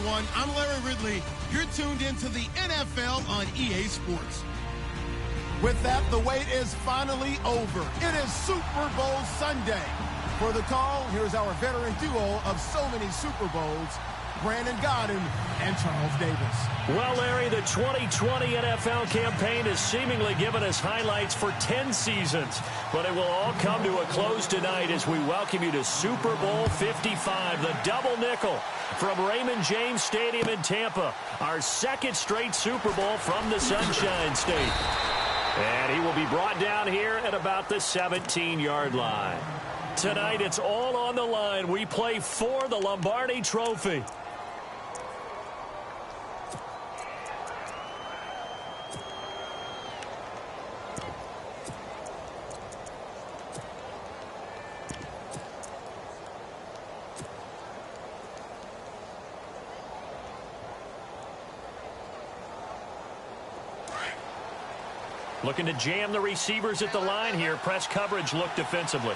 everyone. I'm Larry Ridley. You're tuned into the NFL on EA Sports. With that, the wait is finally over. It is Super Bowl Sunday. For the call, here's our veteran duo of so many Super Bowls, Brandon Godden and Charles Davis. Well, Larry, the 2020 NFL campaign has seemingly given us highlights for 10 seasons, but it will all come to a close tonight as we welcome you to Super Bowl 55, the double nickel from Raymond James Stadium in Tampa, our second straight Super Bowl from the Sunshine State. And he will be brought down here at about the 17-yard line. Tonight, it's all on the line. We play for the Lombardi Trophy. Looking to jam the receivers at the line here. Press coverage look defensively.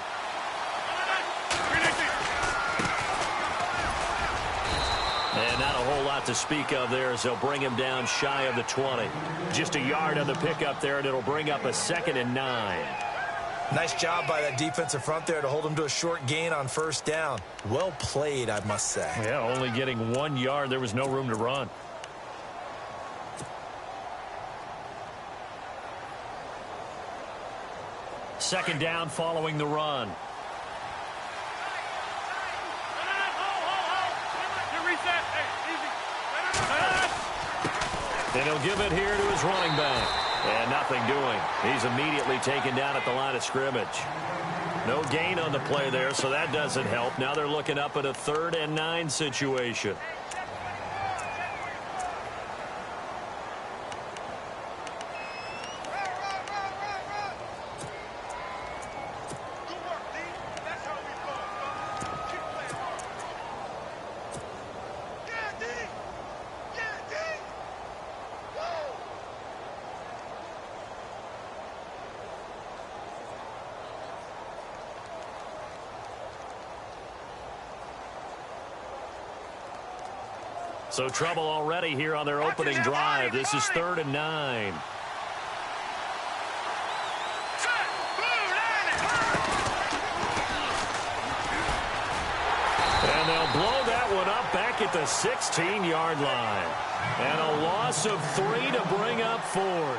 And not a whole lot to speak of there as they'll bring him down shy of the 20. Just a yard on the pickup there, and it'll bring up a 2nd and 9. Nice job by that defensive front there to hold him to a short gain on first down. Well played, I must say. Yeah, only getting 1 yard. There was no room to run. Second down following the run. And he'll give it here to his running back. And nothing doing. He's immediately taken down at the line of scrimmage. No gain on the play there, so that doesn't help. Now they're looking up at a 3rd and 9 situation. So trouble already here on their opening drive. This is 3rd and 9. And they'll blow that one up back at the 16-yard line. And a loss of 3 to bring up 4th.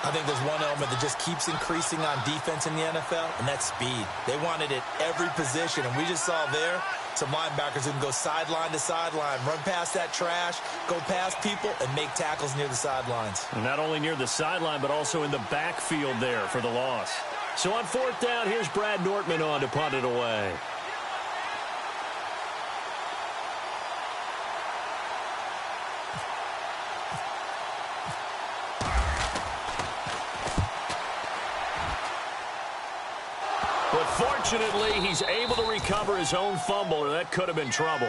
I think there's one element that just keeps increasing on defense in the NFL, and that's speed. They want it at every position, and we just saw there some linebackers who can go sideline to sideline, run past that trash, go past people, and make tackles near the sidelines. And not only near the sideline, but also in the backfield there for the loss. So on 4th down, here's Brad Nortman on to punt it away. Fortunately, he's able to recover his own fumble, or that could have been trouble.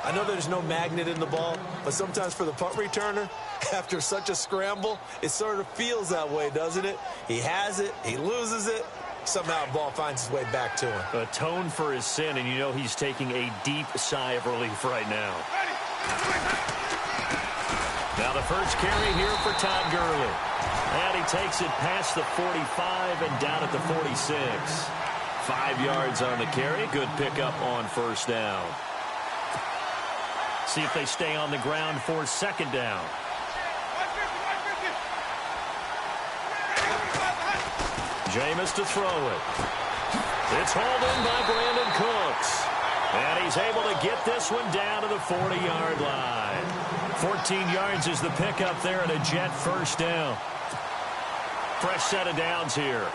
I know there's no magnet in the ball, but sometimes for the punt returner, after such a scramble, it sort of feels that way, doesn't it? He has it, he loses it, somehow the ball finds its way back to him. Atone for his sin, and you know he's taking a deep sigh of relief right now. Now the first carry here for Todd Gurley. And he takes it past the 45 and down at the 46. 5 yards on the carry. Good pickup on first down. See if they stay on the ground for 2nd down. Jameis to throw it. It's hauled in by Brandon Cooks. And he's able to get this one down to the 40-yard line. 14 yards is the pickup there and a Jet first down. Fresh set of downs here.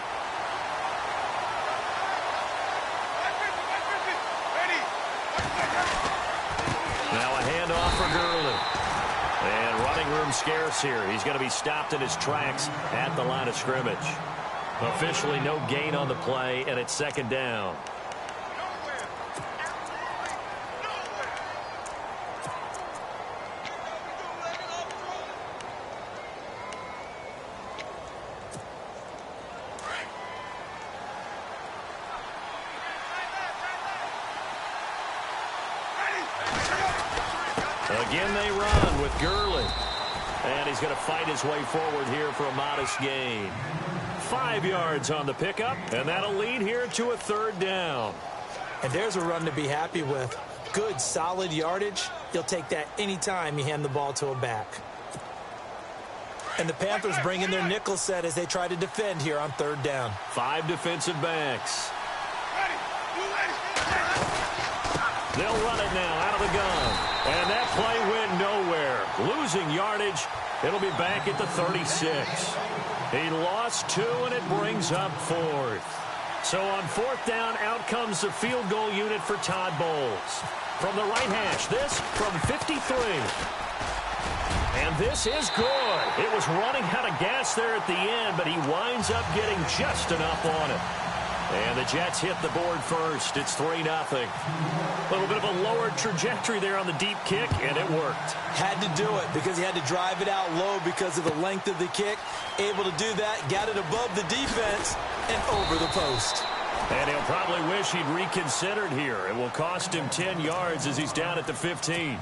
Now a handoff for Gurley. And running room scarce here. He's going to be stopped in his tracks at the line of scrimmage. Officially no gain on the play, and it's 2nd down. Again they run with Gurley. And he's going to fight his way forward here for a modest gain. 5 yards on the pickup, and that'll lead here to a 3rd down. And there's a run to be happy with. Good, solid yardage. You'll take that anytime you hand the ball to a back. And the Panthers bring in their nickel set as they try to defend here on 3rd down. 5 defensive backs. They'll run it now out of the gun. And that play went nowhere. Losing yardage. It'll be back at the 36. He lost 2, and it brings up 4th. So on 4th down, out comes the field goal unit for Todd Bowles. From the right hash, this from 53. And this is good. It was running out of gas there at the end, but he winds up getting just enough on it. And the Jets hit the board first. It's 3-0. A little bit of a lower trajectory there on the deep kick, and it worked. Had to do it because he had to drive it out low because of the length of the kick. Able to do that, got it above the defense and over the post. And he'll probably wish he'd reconsidered here. It will cost him 10 yards as he's down at the 15.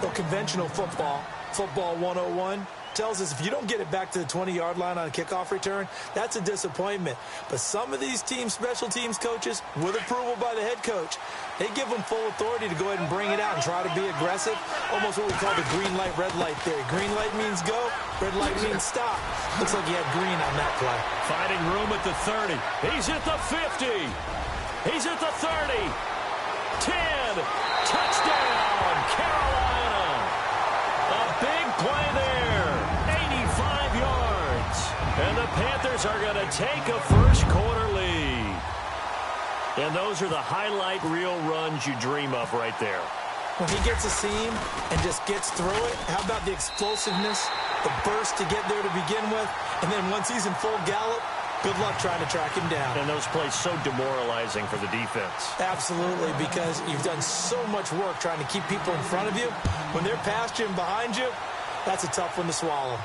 Well, conventional football 101, tells us if you don't get it back to the 20-yard line on a kickoff return, that's a disappointment. But some of these special teams coaches, with approval by the head coach, they give them full authority to go ahead and bring it out and try to be aggressive. Almost what we call the green light, red light theory. Green light means go, red light means stop. Looks like he had green on that play. Finding room at the 30. He's at the 50. He's at the 30. 10. Touchdown, Carolina. A big play there. 85 yards. And the Panthers are going to take a first-quarter lead. And those are the highlight reel runs you dream of right there. When he gets a seam and just gets through it, how about the explosiveness, the burst to get there to begin with, and then once he's in full gallop, good luck trying to track him down. And those plays so demoralizing for the defense. Absolutely, because you've done so much work trying to keep people in front of you. When they're past you and behind you, that's a tough one to swallow.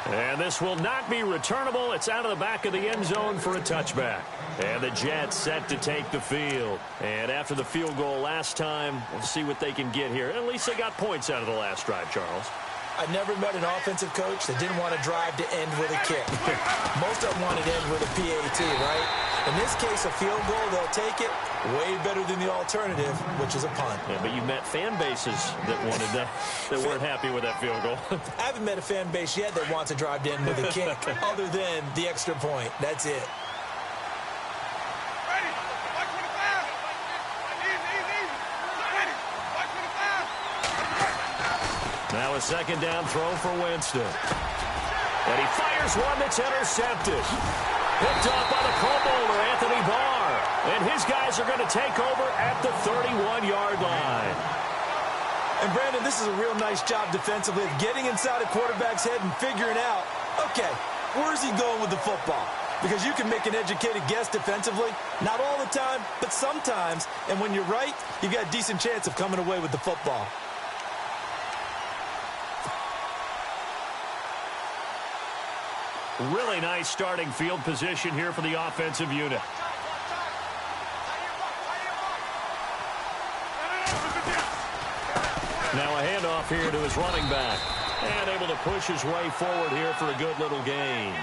And this will not be returnable. It's out of the back of the end zone for a touchback. And the Jets set to take the field. And after the field goal last time, we'll see what they can get here. At least they got points out of the last drive, Charles. I never met an offensive coach that didn't want to drive to end with a kick. Most of them wanted to end with a PAT, right? In this case, a field goal, they'll take it. Way better than the alternative, which is a punt. Yeah, but you met fan bases that wanted that, that weren't happy with that field goal. I haven't met a fan base yet that wants to drive to end with a kick, other than the extra point. That's it. Now a second down throw for Winston. And he fires one that's intercepted. Picked up by the Pro Bowler, Anthony Barr. And his guys are going to take over at the 31-yard line. And, Brandon, this is a real nice job defensively of getting inside a quarterback's head and figuring out, okay, where's he going with the football? Because you can make an educated guess defensively. Not all the time, but sometimes. And when you're right, you've got a decent chance of coming away with the football. Really nice starting field position here for the offensive unit. Now a handoff here to his running back. And able to push his way forward here for a good little gain.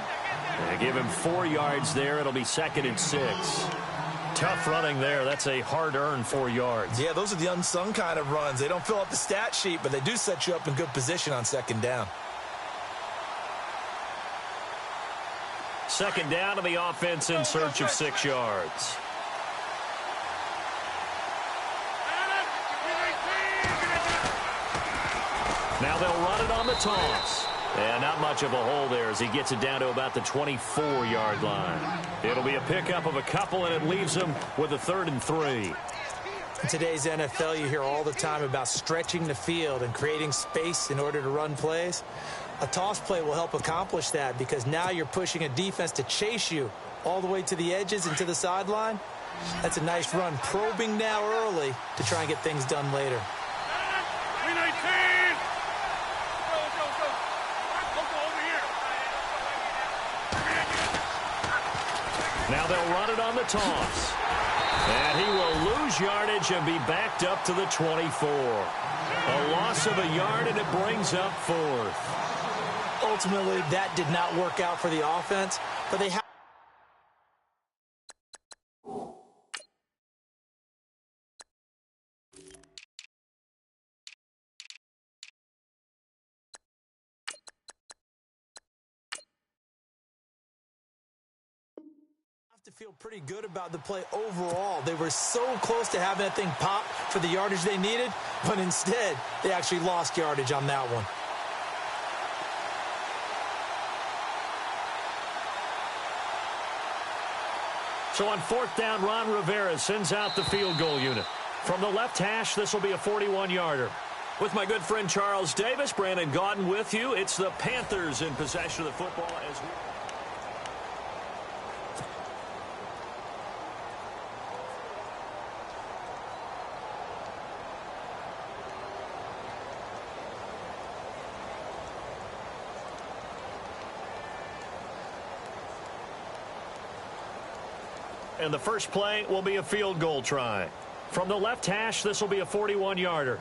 And give him 4 yards there. It'll be 2nd and 6. Tough running there. That's a hard-earned 4 yards. Yeah, those are the unsung kind of runs. They don't fill up the stat sheet, but they do set you up in good position on 2nd down. 2nd down to the offense in search of 6 yards. Now they'll run it on the toss. And not much of a hole there as he gets it down to about the 24-yard line. It'll be a pickup of a couple, and it leaves him with a 3rd and 3. In today's NFL, you hear all the time about stretching the field and creating space in order to run plays. A toss play will help accomplish that because now you're pushing a defense to chase you all the way to the edges and to the sideline. That's a nice run, probing now early to try and get things done later. Now they'll run it on the toss. And he will lose yardage and be backed up to the 24. A loss of a yard, and it brings up 4th. Ultimately, that did not work out for the offense, but they have to feel pretty good about the play overall. They were so close to having that thing pop for the yardage they needed, but instead, they actually lost yardage on that one. So on 4th down, Ron Rivera sends out the field goal unit. From the left hash, this will be a 41-yarder. With my good friend Charles Davis, Brandon Gaudin with you. It's the Panthers in possession of the football as we... And the first play will be a field goal try. From the left hash, this will be a 41-yarder.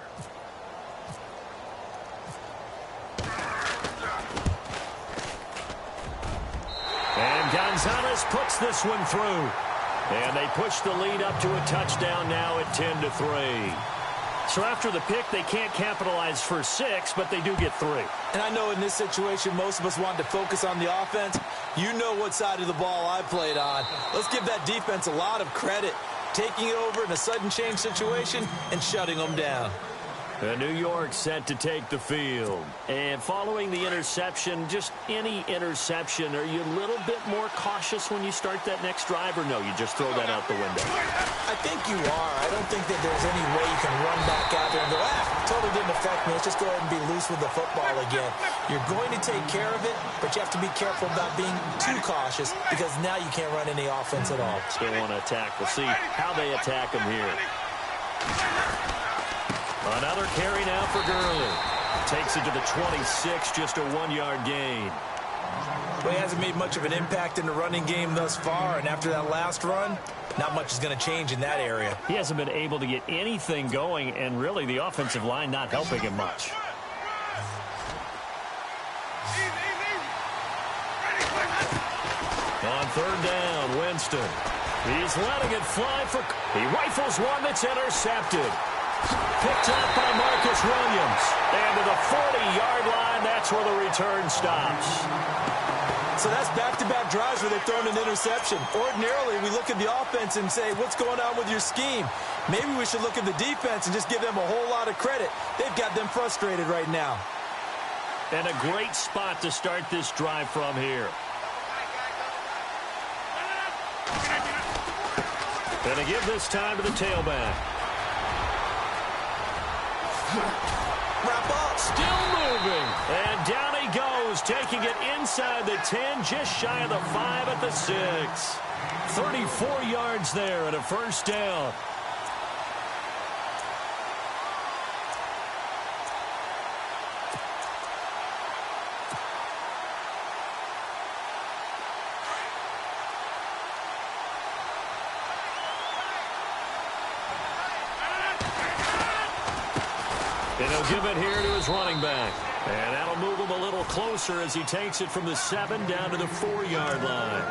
And Gonzalez puts this one through. And they push the lead up to a touchdown now at 10-3. So after the pick, they can't capitalize for 6, but they do get 3. And I know in this situation, most of us wanted to focus on the offense. You know what side of the ball I played on. Let's give that defense a lot of credit. Taking it over in a sudden change situation and shutting them down. And New York set to take the field. And following the interception, just any interception, are you a little bit more cautious when you start that next drive, or no, you just throw that out the window? I think you are. I don't think that there's any way you can run back out there and go, totally didn't affect me. Let's just go ahead and be loose with the football again. You're going to take care of it, but you have to be careful about being too cautious because now you can't run any offense at all. Still want to attack. We'll see how they attack them here. Another carry now for Gurley. Takes it to the 26, just a 1-yard gain. Well, he hasn't made much of an impact in the running game thus far, and after that last run, not much is going to change in that area. He hasn't been able to get anything going, and really the offensive line not helping him much. On 3rd down, Winston. He's letting it fly for... He rifles one that's intercepted. Picked up by Marcus Williams. And to the 40-yard line, that's where the return stops. So that's back-to-back drives where they've thrown an interception. Ordinarily, we look at the offense and say, what's going on with your scheme? Maybe we should look at the defense and just give them a whole lot of credit. They've got them frustrated right now. And a great spot to start this drive from here. And to give this time to the tailback. Wrap up. Still moving. And down he goes, taking it inside the 10, just shy of the 5 at the 6. 34 yards there and a first down. And he'll give it here to his running back. And that'll move him a little closer as he takes it from the 7 down to the 4-yard line.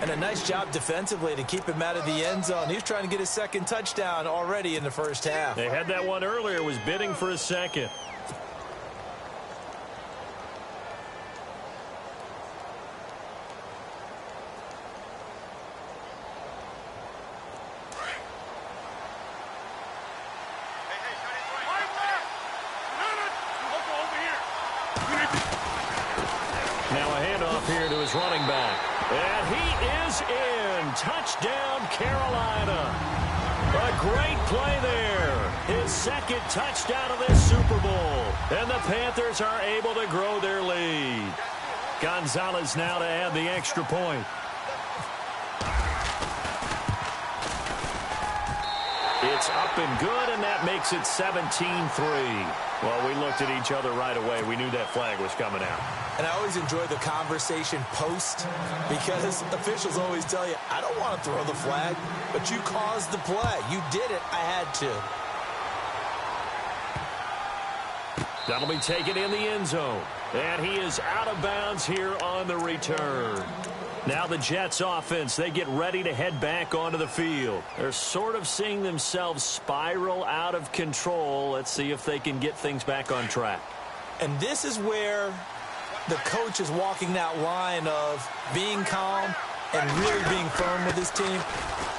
And a nice job defensively to keep him out of the end zone. He was trying to get his second touchdown already in the first half. They had that one earlier, was bidding for a second. Here to his running back. And he is in. Touchdown, Carolina. A great play there. His second touchdown of this Super Bowl. And the Panthers are able to grow their lead. Gonzalez now to add the extra point. It's up and good, and that makes it 17-3. Well, we look looked at each other right away. We knew that flag was coming out. And I always enjoy the conversation post because officials always tell you, I don't want to throw the flag, but you caused the play. You did it. I had to. That'll be taken in the end zone. And he is out of bounds here on the return. Now the Jets offense, they get ready to head back onto the field. They're sort of seeing themselves spiral out of control. Let's see if they can get things back on track. And this is where the coach is walking that line of being calm and really being firm with his team.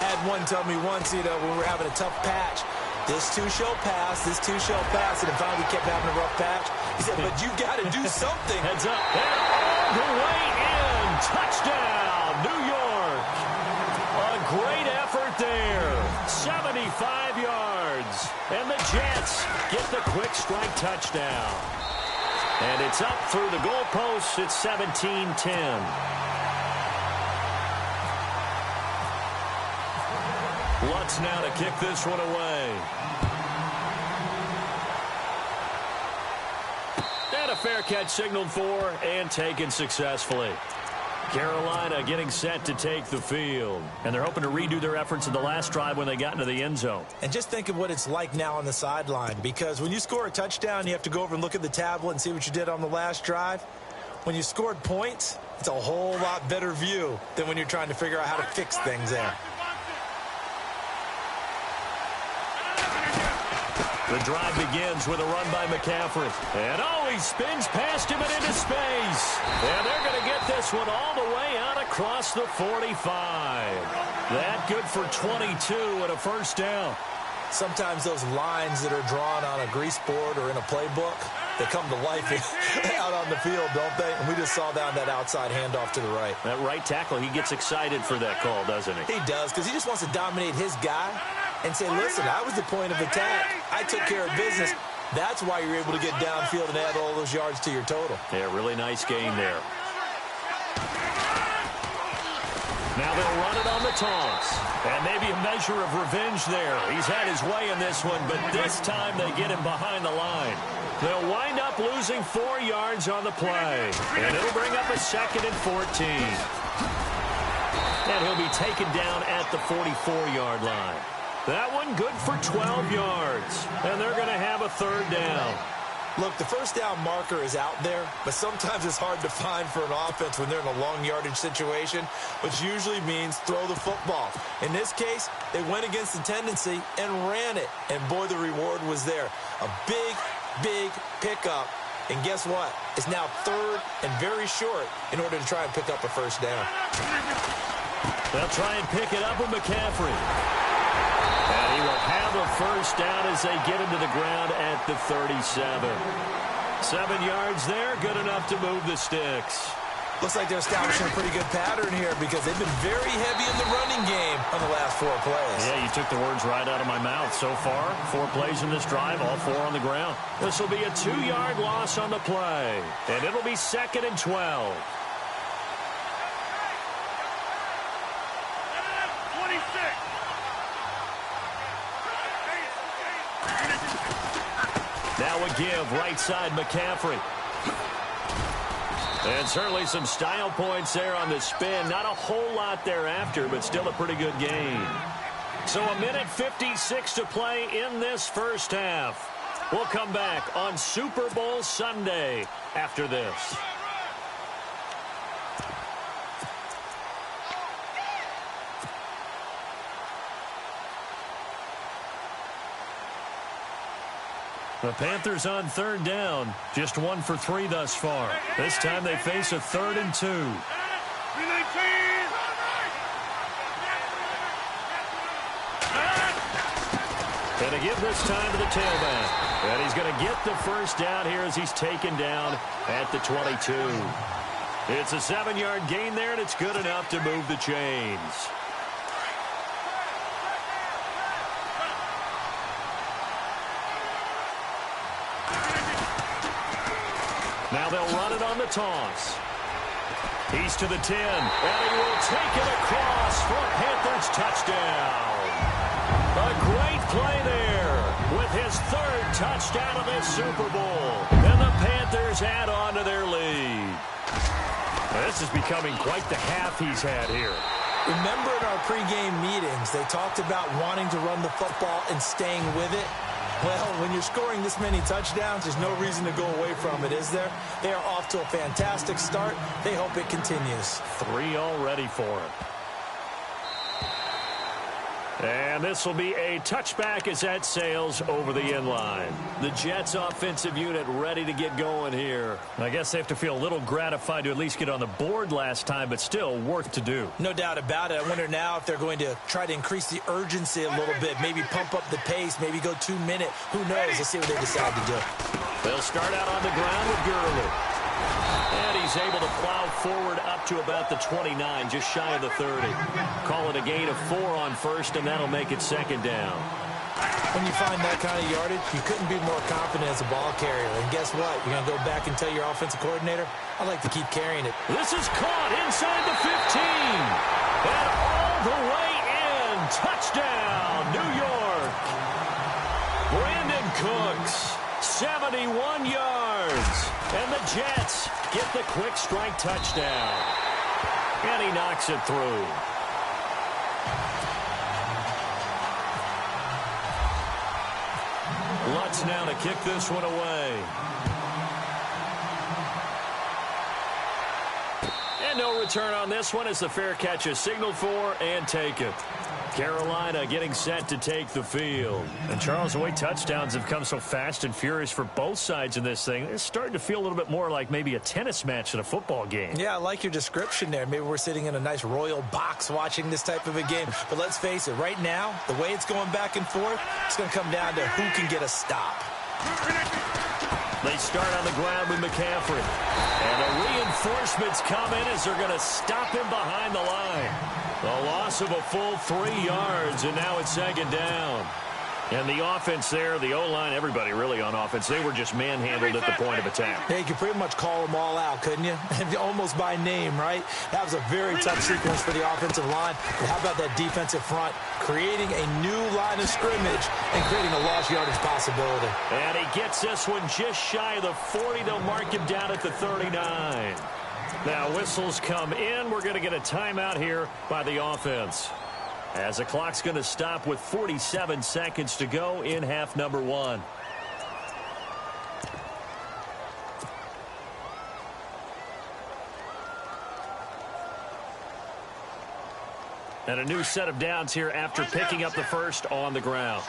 I had one tell me once, when we were having a tough patch, this too shall pass, this too shall pass, and finally we kept having a rough patch. He said, but you got to do something. Heads up. And all the way in. Touchdown, New York. A great effort there. 75 yards. And the Jets get the quick strike touchdown. And it's up through the goalposts. It's 17-10. Lutz now to kick this one away. And a fair catch signaled for and taken successfully. Carolina getting set to take the field. And they're hoping to redo their efforts in the last drive when they got into the end zone. And just think of what it's like now on the sideline, because when you score a touchdown, you have to go over and look at the tablet and see what you did on the last drive. When you scored points, it's a whole lot better view than when you're trying to figure out how to fix things there. The drive begins with a run by McCaffrey. And he spins past him and into space. And they're going to get this one all the way out across the 45. That good for 22 and a first down. Sometimes those lines that are drawn on a grease board or in a playbook, they come to life out on the field, don't they? And we just saw that outside handoff to the right. That right tackle, he gets excited for that call, doesn't he? He does, because he just wants to dominate his guy and say, listen, I was the point of attack. I took care of business. That's why you're able to get downfield and add all those yards to your total. Yeah, really nice gain there. Now they'll run it on the toss. And maybe a measure of revenge there. He's had his way in this one, but this time they get him behind the line. They'll wind up losing 4 yards on the play. And it'll bring up a 2nd and 14. And he'll be taken down at the 44-yard line. That one good for 12 yards. And they're going to have a 3rd down. Look, the first down marker is out there, but sometimes it's hard to find for an offense when they're in a long yardage situation, which usually means throw the football. In this case, they went against the tendency and ran it. And boy, the reward was there. A big, big pickup. And guess what? It's now 3rd and very short in order to try and pick up a first down. They'll try and pick it up with McCaffrey. And he will have a first down as they get him to the ground at the 37. 7 yards there, good enough to move the sticks. Looks like they're establishing a pretty good pattern here because they've been very heavy in the running game on the last 4 plays. Yeah, you took the words right out of my mouth. So far, 4 plays in this drive, all 4 on the ground. This will be a 2-yard loss on the play, and it'll be 2nd and 12. Now a give, right side McCaffrey. And certainly some style points there on the spin. Not a whole lot thereafter, but still a pretty good gain. So a minute 56 to play in this first half. We'll come back on Super Bowl Sunday after this. The Panthers on 3rd down. Just 1 for 3 thus far. This time they face a 3rd and 2. And a give this time to the tailback. And he's going to get the first down here as he's taken down at the 22. It's a 7-yard gain there, and it's good enough to move the chains. Now they'll run it on the toss. He's to the 10, and he will take it across for a Panthers touchdown. A great play there with his 3rd touchdown of this Super Bowl. Panthers add on to their lead. This is becoming quite the half he's had here. Remember in our pregame meetings, they talked about wanting to run the football and staying with it. Well, when you're scoring this many touchdowns, there's no reason to go away from it, is there? They are off to a fantastic start. They hope it continues. 3 already for him. And this will be a touchback as that sails over the end line. The Jets offensive unit ready to get going here. I guess they have to feel a little gratified to at least get on the board last time, but still work to do. No doubt about it. I wonder now if they're going to try to increase the urgency a little bit, maybe pump up the pace, maybe go 2-minute. Who knows? Let's see what they decide to do. They'll start out on the ground with Gurley. And he's able to plow forward up to about the 29, just shy of the 30. Call it a gain of 4 on first, and that'll make it second down. When you find that kind of yardage, you couldn't be more confident as a ball carrier. And guess what? You're going to go back and tell your offensive coordinator, I'd like to keep carrying it. This is caught inside the 15. And all the way in. Touchdown, New York. Brandon Cooks, 71 yards. And the Jets get the quick strike touchdown. And he knocks it through. Lutz now to kick this one away. And no return on this one as the fair catch is signaled for and taken. Carolina getting set to take the field. And Charles, the way touchdowns have come so fast and furious for both sides in this thing, it's starting to feel a little bit more like maybe a tennis match than a football game. Yeah, I like your description there. Maybe we're sitting in a nice royal box watching this type of a game. But let's face it, right now, the way it's going back and forth, it's going to come down to who can get a stop. They start on the ground with McCaffrey. And the reinforcements come in as they're going to stop him behind the line. A loss of a full 3 yards, and now it's second down. And the offense there, the O-line, everybody really on offense, they were just manhandled at the point of attack. Yeah, you could pretty much call them all out, couldn't you? Almost by name, right? That was a very tough sequence for the offensive line. But how about that defensive front creating a new line of scrimmage and creating a lost yardage possibility? And he gets this one just shy of the 40. They'll mark him down at the 39. Now whistles come in. We're going to get a timeout here by the offense, as the clock's going to stop with 47 seconds to go in half number 1. And a new set of downs here after picking up the first on the ground.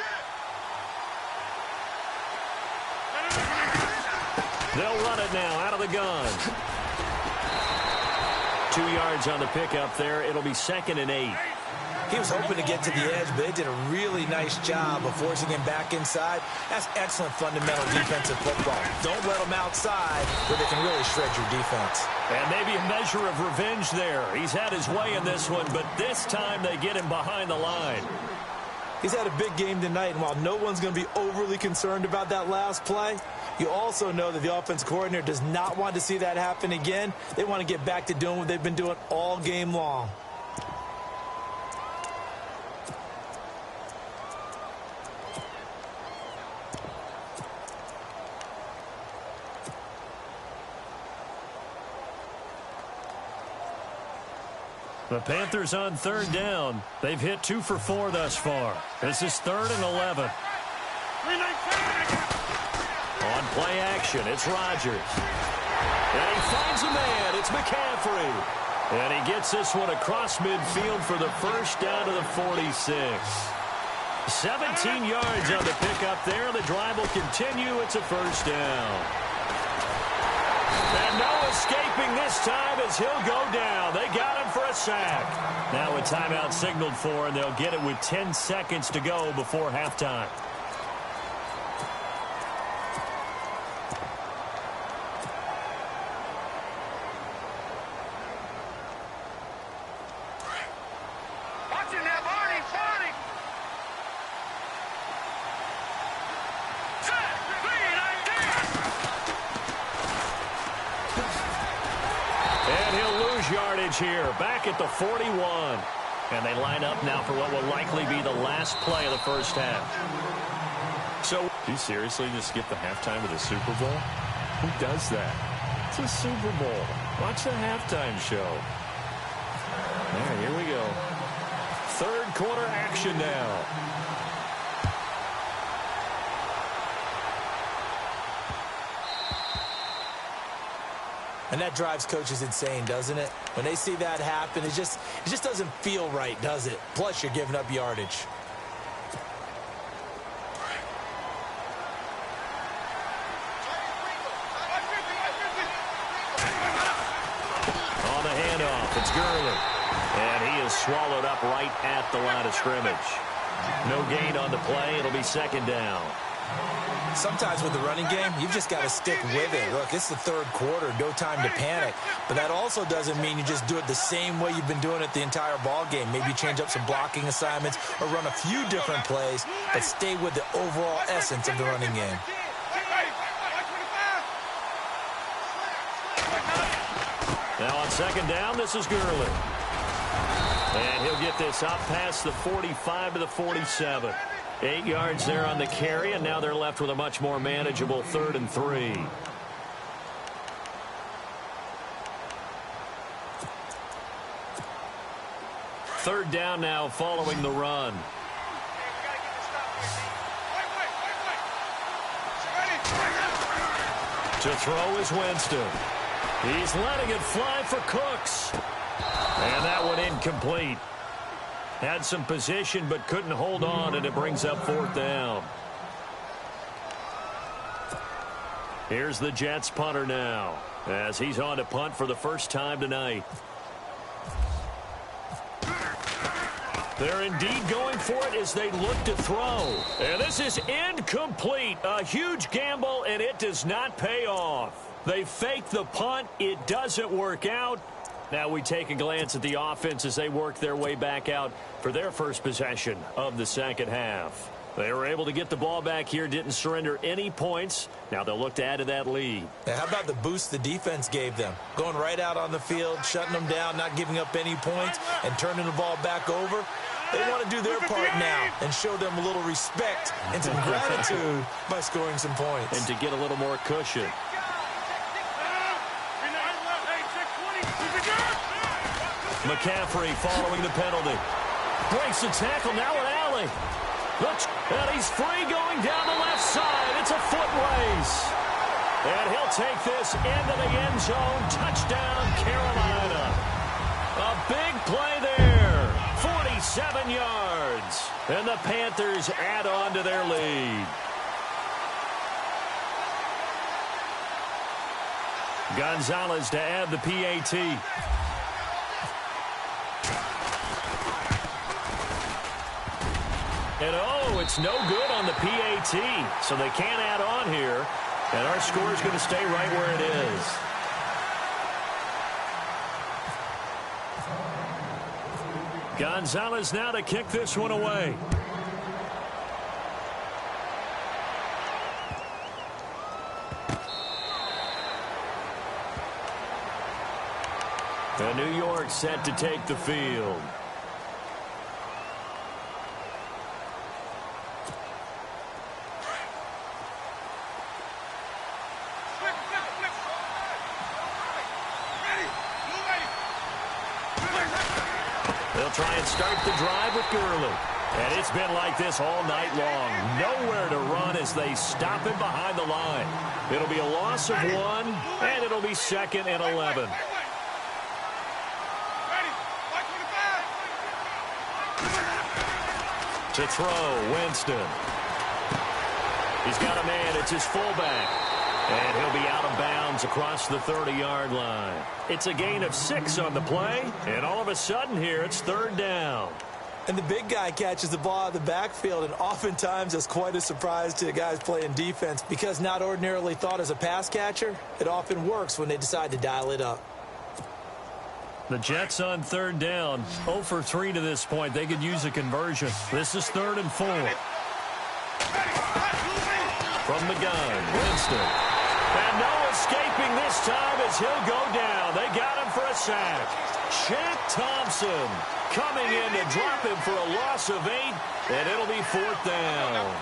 They'll run it now out of the gun. 2 yards on the pickup there. It'll be 2nd and 8. He was hoping to get to the edge, but they did a really nice job of forcing him back inside. That's excellent fundamental defensive football. Don't let him outside where they can really shred your defense. And maybe a measure of revenge there. He's had his way in this one, but this time they get him behind the line. He's had a big game tonight, and while no one's going to be overly concerned about that last play, you also know that the offense coordinator does not want to see that happen again. They want to get back to doing what they've been doing all game long. The Panthers on 3rd down. They've hit 2 for 4 thus far. This is 3rd and 11. On play action, it's Rodgers. And he finds a man. It's McCaffrey. And he gets this one across midfield for the first down to the 46. 17 yards on the pickup there. The drive will continue. It's a first down. And no escaping this time as he'll go down. They got him for a sack. Now a timeout signaled for, and they'll get it with 10 seconds to go before halftime. Here, back at the 41. And they line up now for what will likely be the last play of the first half. So, do you seriously just skip the halftime of the Super Bowl? Who does that? It's a Super Bowl. Watch the halftime show. All right, here we go. Third quarter action now. And that drives coaches insane, doesn't it? When they see that happen, it just doesn't feel right, does it? Plus, you're giving up yardage. On the handoff, it's Gurley. And he is swallowed up right at the line of scrimmage. No gain on the play. It'll be second down. Sometimes with the running game, you've just got to stick with it. Look, it's the third quarter, no time to panic. But that also doesn't mean you just do it the same way you've been doing it the entire ball game. Maybe change up some blocking assignments or run a few different plays, but stay with the overall essence of the running game. Now on second down, this is Gurley. And he'll get this up past the 45 to the 47. 8 yards there on the carry, and now they're left with a much more manageable 3rd and 3. Third down now following the run. To throw is Winston. He's letting it fly for Cooks. And that one incomplete. Had some position but couldn't hold on, and it brings up 4th down. Here's the Jets punter now as he's on to punt for the first time tonight. They're indeed going for it as they look to throw. And this is incomplete. A huge gamble, and it does not pay off. They fake the punt. It doesn't work out. Now we take a glance at the offense as they work their way back out for their first possession of the second half. They were able to get the ball back here, didn't surrender any points. Now they'll look to add to that lead. Now, how about the boost the defense gave them? Going right out on the field, shutting them down, not giving up any points, and turning the ball back over. They want to do their part now and show them a little respect and some gratitude by scoring some points. And to get a little more cushion. McCaffrey following the penalty. Breaks the tackle, now an alley. Looks, and he's free going down the left side. It's a foot race. And he'll take this into the end zone. Touchdown, Carolina. A big play there. 47 yards. And the Panthers add on to their lead. Gonzalez to add the PAT. And oh, it's no good on the PAT. So they can't add on here. And our score is going to stay right where it is. Gonzalez now to kick this one away. And New York set to take the field. They'll try and start the drive with Gurley. And it's been like this all night long. Nowhere to run as they stop him behind the line. It'll be a loss of 1, and it'll be 2nd and 11. To throw, Winston. He's got a man. It's his fullback. And he'll be out of bounds across the 30-yard line. It's a gain of 6 on the play. And all of a sudden here, it's 3rd down. And the big guy catches the ball out of the backfield, and oftentimes that's quite a surprise to the guys playing defense because not ordinarily thought as a pass catcher, it often works when they decide to dial it up. The Jets on 3rd down. 0 for 3 to this point. They could use a conversion. This is 3rd and 4. From the gun, Winston. And no escaping this time as he'll go down. They got him for a sack. Shaq Thompson coming in to drop him for a loss of 8, and it'll be 4th down.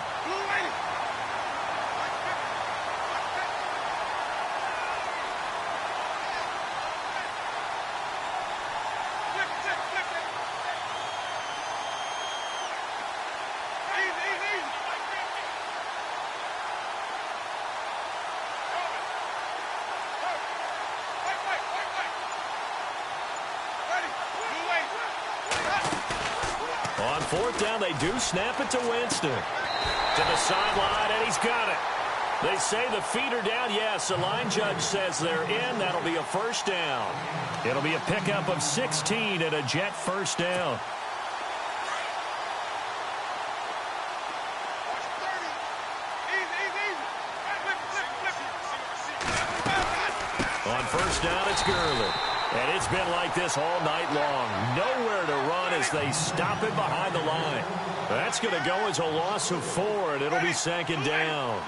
4th down, they do snap it to Winston. To the sideline, and he's got it. They say the feet are down. Yes, the line judge says they're in. That'll be a first down. It'll be a pickup of 16 and a Jet first down. On first down, it's Gurley. And it's been like this all night long. Nowhere to run as they stop him behind the line. That's going to go as a loss of 4, and it'll be 2nd down.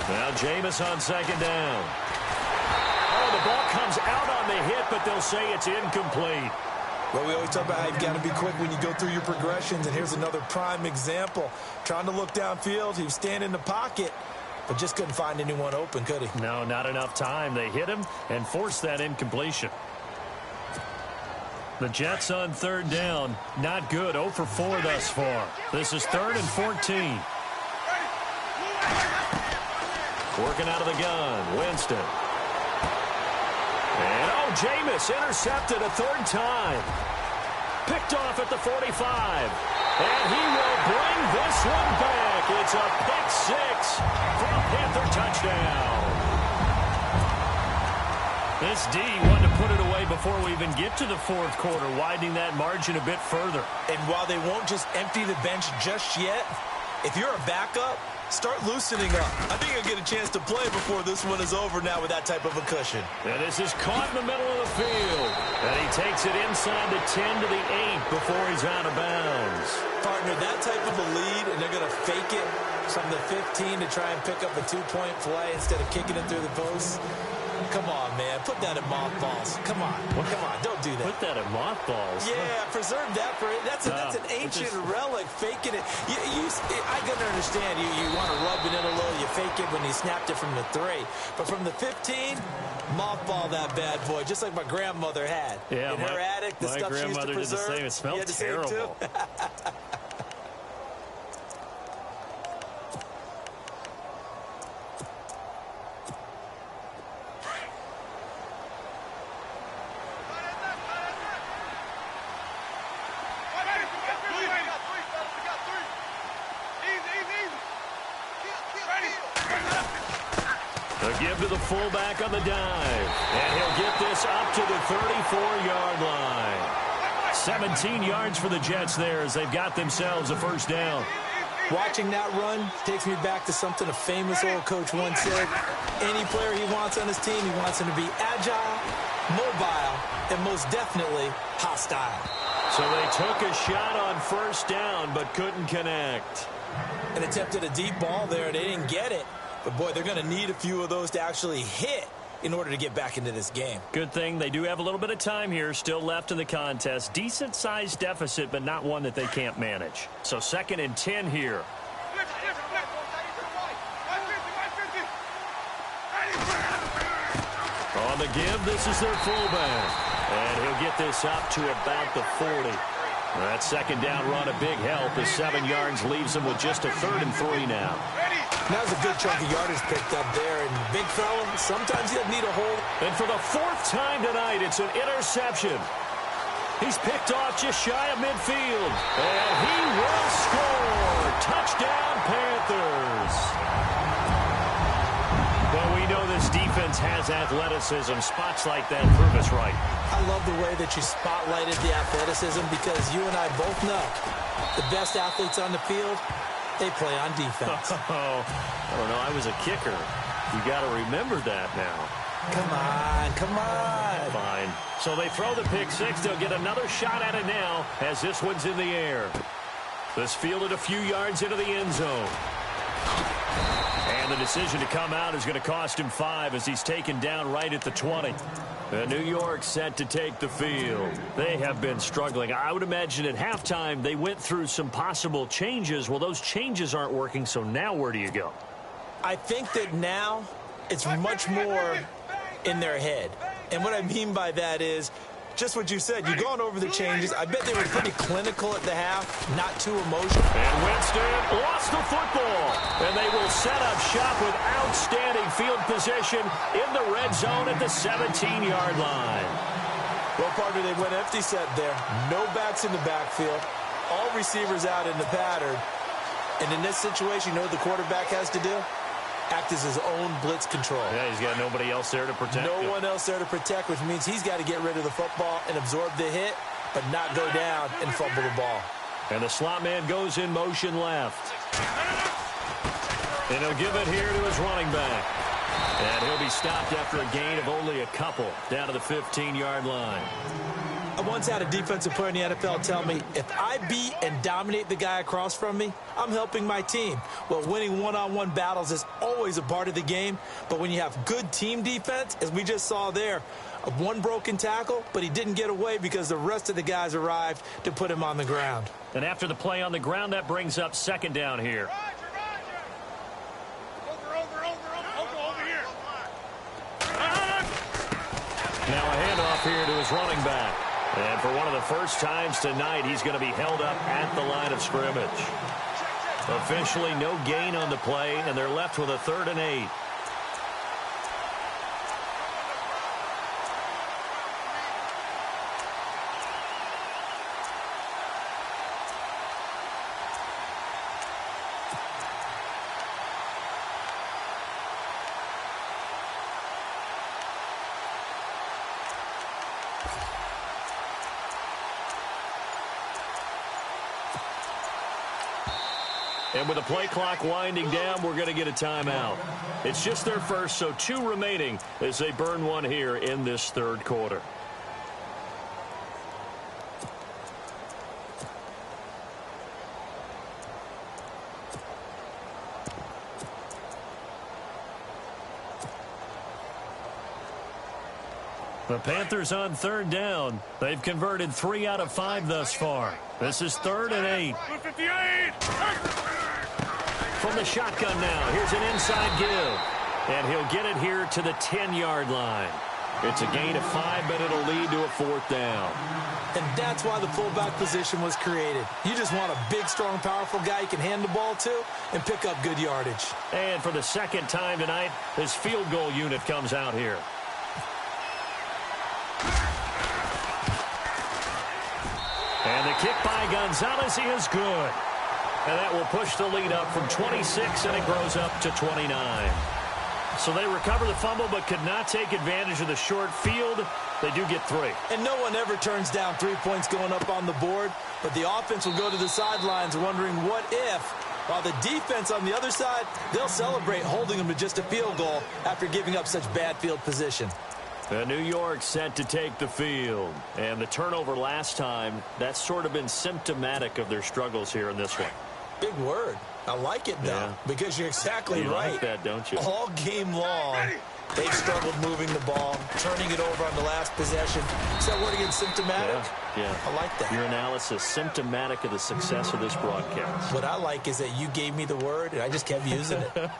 Now Jameis on 2nd down. Oh, the ball comes out on the hit, but they'll say it's incomplete. Well, we always talk about how you've got to be quick when you go through your progressions, and here's another prime example. Trying to look downfield, he was standing in the pocket, but just couldn't find anyone open, could he? No, not enough time. They hit him and forced that incompletion. The Jets on 3rd down. Not good. 0 for 4 thus far. This is 3rd and 14. Working out of the gun. Winston. And, oh, Jameis intercepted a 3rd time. Picked off at the 45. And he will bring this one back. It's a pick 6 for a Panther touchdown. This D wanted to put it away before we even get to the 4th quarter, widening that margin a bit further. And while they won't just empty the bench just yet, if you're a backup, start loosening up. I think you'll get a chance to play before this one is over now with that type of a cushion. And this is caught in the middle of the field. And he takes it inside the 10 to the 8 before he's out of bounds. Partner, that type of a lead, and they're going to fake it from the 15 to try and pick up a 2-point play instead of kicking it through the post. Come on, man. Put that in mothballs. Come on. Come on. Don't do that. Put that in mothballs. Yeah, preserve that for it. That's an ancient relic, faking it. I can understand. You want to rub it in a little. You fake it when you snapped it from the 3. But from the 15, mothball that bad boy, just like my grandmother had. Yeah, in her attic, the stuff she used to preserve. Did the same. It smelled terrible. Give to the fullback on the dive. And he'll get this up to the 34-yard line. 17 yards for the Jets there as they've got themselves a first down. Watching that run takes me back to something a famous old coach once said. Any player he wants on his team, he wants him to be agile, mobile, and most definitely hostile. So they took a shot on first down but couldn't connect. And attempted a deep ball there. They didn't get it. But, boy, they're going to need a few of those to actually hit in order to get back into this game. Good thing they do have a little bit of time here still left in the contest. Decent-sized deficit, but not one that they can't manage. So 2nd and 10 here. On the give, this is their fullback. And he'll get this up to about the 40. That 2nd down run a big help as 7 yards leaves them with just a 3rd and 3 now. That was a good chunk of yardage picked up there. And big fella, sometimes you need a hold. And for the 4th time tonight, it's an interception. He's picked off just shy of midfield. And he will score. Touchdown, Panthers. Well, we know this defense has athleticism. Spots like that prove us right. I love the way that you spotlighted the athleticism because you and I both know the best athletes on the field, they play on defense. Oh, I don't know. I was a kicker. You got to remember that now. Come on, come on. Fine. So they throw the pick 6. They'll get another shot at it now as this one's in the air. This fielded a few yards into the end zone. And the decision to come out is going to cost him 5 as he's taken down right at the 20. New York set to take the field. They have been struggling. I would imagine at halftime they went through some possible changes. Well, those changes aren't working, so now where do you go? I think that now it's much more in their head. And what I mean by that is just what you said. You've gone over the changes. I bet they were pretty clinical at the half, not too emotional. And Winston lost the football. And they will set up shop with outstanding field position in the red zone at the 17-yard line. Well, partner, they went empty set there. No backs in the backfield. All receivers out in the pattern. And in this situation, you know what the quarterback has to do? Act as his own blitz control. Yeah, he's got nobody else there to protect him. No one else there to protect, which means he's got to get rid of the football and absorb the hit, but not go down and fumble the ball. And the slot man goes in motion left. And he'll give it here to his running back. And he'll be stopped after a gain of only a couple down to the 15-yard line. I once had a defensive player in the NFL tell me, if I beat and dominate the guy across from me, I'm helping my team. Well, winning one-on-one battles is always a part of the game, but when you have good team defense, as we just saw there, one broken tackle, but he didn't get away because the rest of the guys arrived to put him on the ground. And after the play on the ground, that brings up second down here. Now a handoff here to his running back. And for one of the first times tonight, he's going to be held up at the line of scrimmage. Officially no gain on the play, and they're left with a 3rd and 8. And with the play clock winding down, we're going to get a timeout. It's just their first, so 2 remaining as they burn one here in this 3rd quarter. The Panthers on 3rd down. They've converted 3 out of 5 thus far. This is 3rd and 8. From the shotgun now, here's an inside give. And he'll get it here to the 10-yard line. It's a gain of 5, but it'll lead to a 4th down. And that's why the fullback position was created. You just want a big, strong, powerful guy you can hand the ball to and pick up good yardage. And for the 2nd time tonight, his field goal unit comes out here. And the kick by Gonzalez, he is good. And that will push the lead up from 26, and it grows up to 29. So they recover the fumble, but could not take advantage of the short field. They do get 3. And no one ever turns down 3 points going up on the board, but the offense will go to the sidelines wondering what if, while the defense on the other side, they'll celebrate holding them to just a field goal after giving up such bad field position. New York set to take the field. And the turnover last time, that's sort of been symptomatic of their struggles here in this one. Big word. I like it, though, because you're exactly right. You like that, don't you? All game long, they've struggled moving the ball, turning it over on the last possession. Is that word again, symptomatic? Yeah. I like that. Your analysis, symptomatic of the success of this broadcast. What I like is that you gave me the word, and I just kept using it.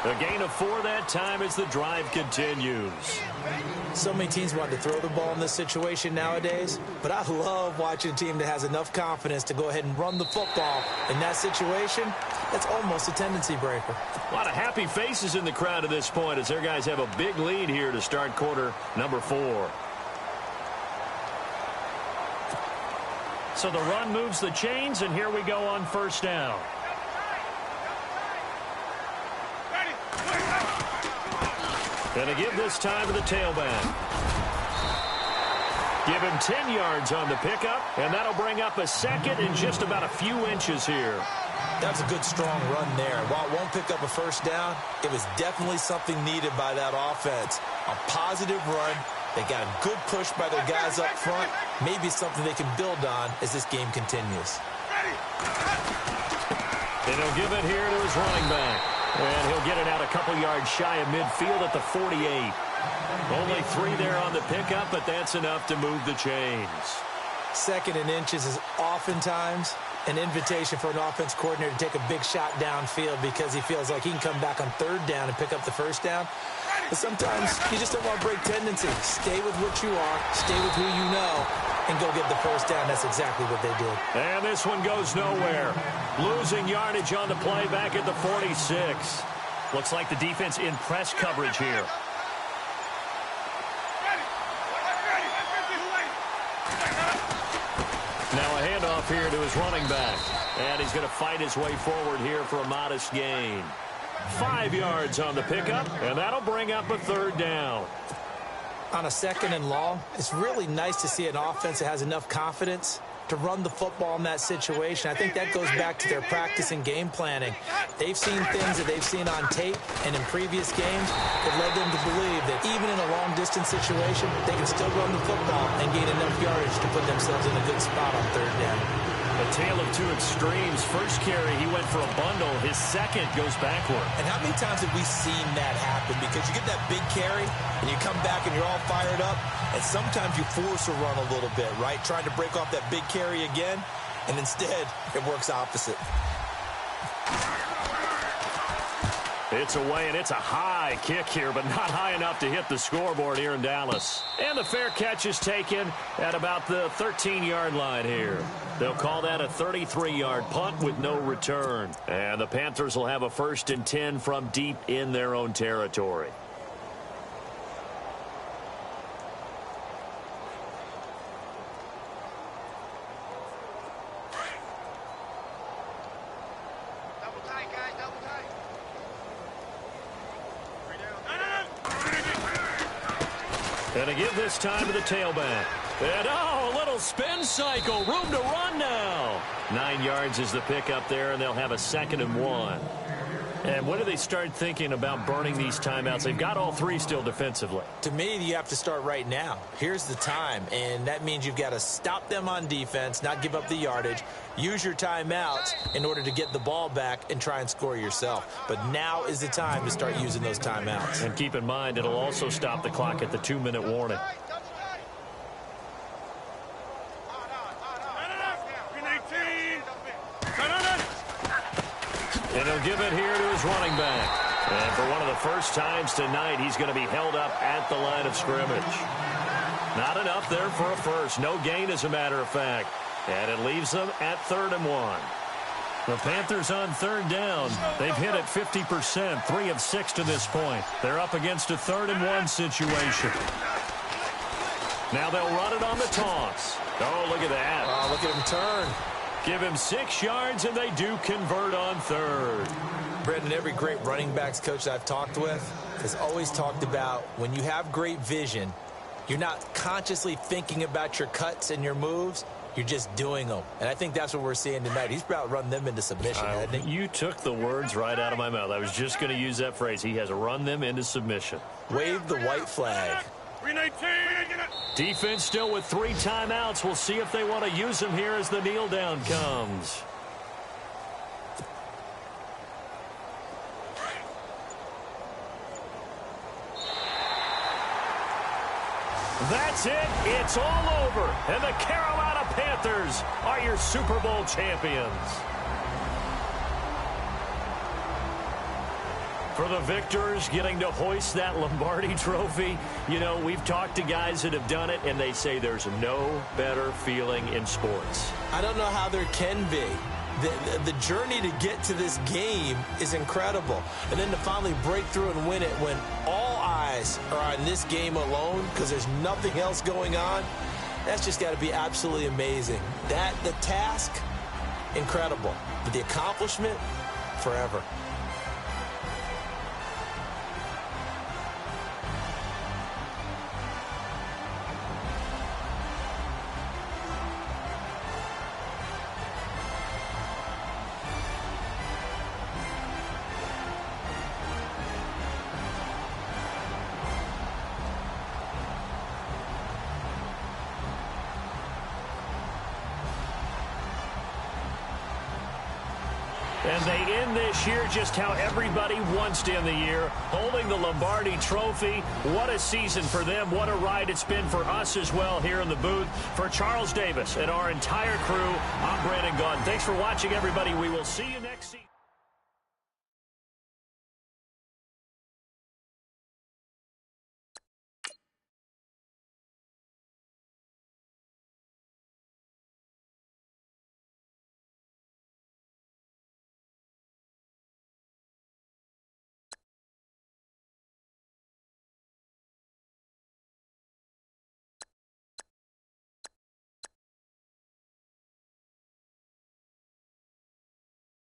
A gain of 4 that time as the drive continues. So many teams want to throw the ball in this situation nowadays, but I love watching a team that has enough confidence to go ahead and run the football. In that situation, that's almost a tendency breaker. A lot of happy faces in the crowd at this point as their guys have a big lead here to start quarter number 4. So the run moves the chains, and here we go on 1st down. Going to give this time to the tailback. Give him 10 yards on the pickup, and that'll bring up a 2nd in just about a few inches here. That's a good, strong run there. While it won't pick up a 1st down, it was definitely something needed by that offense. A positive run. They got a good push by their guys up front. Maybe something they can build on as this game continues. And he'll give it here to his running back. And he'll get it out a couple yards shy of midfield at the 48. Only 3 there on the pickup, but that's enough to move the chains. 2nd and inches is oftentimes an invitation for an offense coordinator to take a big shot downfield because he feels like he can come back on third down and pick up the first down. But sometimes you just don't want to break tendency. Stay with what you are, stay with who you know, and go get the first down. That's exactly what they did. And this one goes nowhere. Losing yardage on the play back at the 46. Looks like the defense in press coverage here. Now a handoff here to his running back. And he's going to fight his way forward here for a modest gain. 5 yards on the pickup, and that'll bring up a third down. On a second and long, it's really nice to see an offense that has enough confidence to run the football in that situation. I think that goes back to their practice and game planning. They've seen things that they've seen on tape and in previous games that led them to believe that even in a long-distance situation, they can still run the football and gain enough yardage to put themselves in a good spot on third down. A tale of two extremes. First carry, he went for a bundle. His second goes backward. And how many times have we seen that happen? Because you get that big carry, and you come back and you're all fired up, and sometimes you force a run a little bit, right? Trying to break off that big carry again, and instead it works opposite. It's away, and it's a high kick here, but not high enough to hit the scoreboard here in Dallas. And the fair catch is taken at about the 13-yard line here. They'll call that a 33-yard punt with no return. And the Panthers will have a 1st and 10 from deep in their own territory. And to give this time to the tailback. And, oh, a little spin cycle. Room to run now. 9 yards is the pickup there, and they'll have a 2nd and 1. And when do they start thinking about burning these timeouts? They've got all 3 still defensively. To me, you have to start right now. Here's the time, and that means you've got to stop them on defense, not give up the yardage, use your timeouts in order to get the ball back and try and score yourself. But now is the time to start using those timeouts. And keep in mind, it'll also stop the clock at the 2-minute warning. And he'll give it here to his running back. And for one of the first times tonight, he's going to be held up at the line of scrimmage. Not enough there for a first. No gain, as a matter of fact. And it leaves them at 3rd and 1. The Panthers on 3rd down. They've hit it 50%, 3 of 6 to this point. They're up against a 3rd and 1 situation. Now they'll run it on the toss. Oh, look at that. Oh, look at him turn. Give him 6 yards, and they do convert on 3rd. Brendan, every great running backs coach I've talked with has always talked about when you have great vision, you're not consciously thinking about your cuts and your moves. You're just doing them. And I think that's what we're seeing tonight. He's about to run them into submission, hasn't he? You took the words right out of my mouth. I was just going to use that phrase. He has run them into submission. Wave the white flag. Defense still with 3 timeouts. We'll see if they want to use them here as the kneel down comes. That's it. It's all over. And the Carolina Panthers are your Super Bowl champions. For the victors getting to hoist that Lombardi trophy, you know, we've talked to guys that have done it, and they say there's no better feeling in sports. I don't know how there can be. The journey to get to this game is incredible. And then to finally break through and win it when all eyes are on this game alone because there's nothing else going on, that's just got to be absolutely amazing. The task, incredible. But the accomplishment, forever. And they end this year just how everybody wants to end the year, holding the Lombardi Trophy. What a season for them. What a ride it's been for us as well here in the booth. For Charles Davis and our entire crew, I'm Brandon Gaudin. Thanks for watching, everybody. We will see you next season.